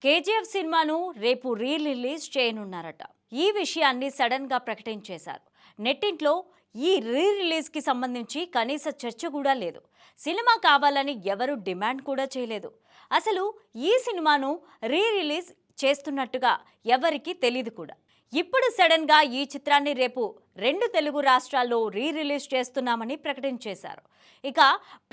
KGF సినిమాను రేపు release చేయనున్నారట. ఈ విషయాన్ని సడన్ గా ప్రకటించేశారు. నెట్టింట్లో ఈ రిలీజ్ కి సంబంధించి కనీస చర్చ కూడా లేదు. సినిమా కావాలని ఎవరు డిమాండ్ కూడా చేయలేదు. అసలు ఈ సినిమాను రిలీజ్ చేస్తున్నట్టుగా ఎవరికి తెలియదు కూడా. ఇప్పుడు సడన్ గా ఈ చిత్రాన్ని రేపు 2 తెలుగు రాష్ట్రాల్లో రిలీజ్ చేస్తున్నామని ప్రకటించేశారు. ఇక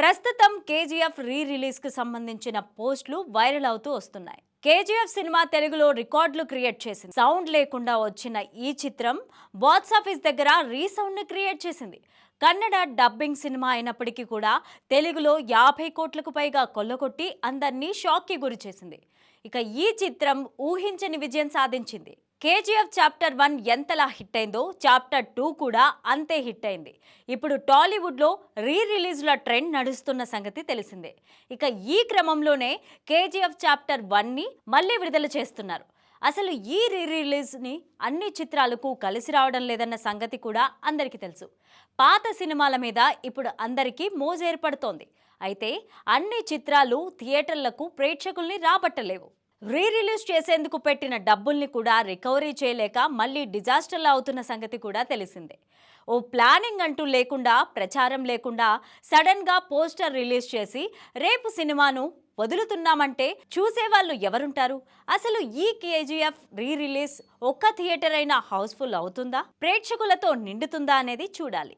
ప్రస్తుతం కేజీఎఫ్ రిలీజ్ కు సంబంధించిన పోస్టులు వైరల్ అవుతూ వస్తున్నాయి. కేజీఎఫ్ సినిమా తెలుగులో రికార్డులు క్రియేట్ చేసింది. సౌండ్ లేకుండా వచ్చిన ఈ చిత్రం బాక్స్ ఆఫీస్ దగ్గర రీసౌండ్ ని క్రియేట్ చేసింది. కన్నడ డబ్బింగ్ సినిమా అయినప్పటికీ కూడా తెలుగులో 50 కోట్లకు పైగా కొల్లగొట్టి అందరినీ షాక్ కి గురి చేసింది. ఇక ఈ చిత్రం ఊహించని విజయం సాధించింది. కేజీఎఫ్ చాప్టర్ 1 ఎంతలా హిట్ అయిందో చాప్టర్ 2 కూడా అంతే హిట్ అయింది. ఇప్పుడు టాలీవుడ్లో రిలీజ్ల ట్రెండ్ నడుస్తున్న సంగతి తెలిసిందే. ఇక ఈ క్రమంలోనే కేజీఎఫ్ చాప్టర్ 1ని మళ్ళీ విడుదల చేస్తున్నారు. అసలు ఈ రిలీజ్ని అన్ని చిత్రాలకు కలిసి రావడం లేదన్న సంగతి కూడా అందరికీ తెలుసు. పాత సినిమాల మీద ఇప్పుడు అందరికీ మోజు ఏర్పడుతోంది. అయితే అన్ని చిత్రాలు థియేటర్లకు ప్రేక్షకుల్ని రాబట్టలేవు. రిలీజ్ చేసేందుకు పెట్టిన డబ్బుల్ని కూడా రికవరీ చేయలేక మళ్ళీ డిజాస్టర్లు అవుతున్న సంగతి కూడా తెలిసిందే. ఓ ప్లానింగ్ అంటూ లేకుండా, ప్రచారం లేకుండా సడన్గా పోస్టర్ రిలీజ్ చేసి రేపు సినిమాను వదులుతున్నామంటే చూసేవాళ్ళు ఎవరుంటారు? అసలు ఈ కేజీఎఫ్ రిలీజ్ ఒక్క థియేటర్ అయినా హౌస్ఫుల్ అవుతుందా, ప్రేక్షకులతో నిండుతుందా అనేది చూడాలి.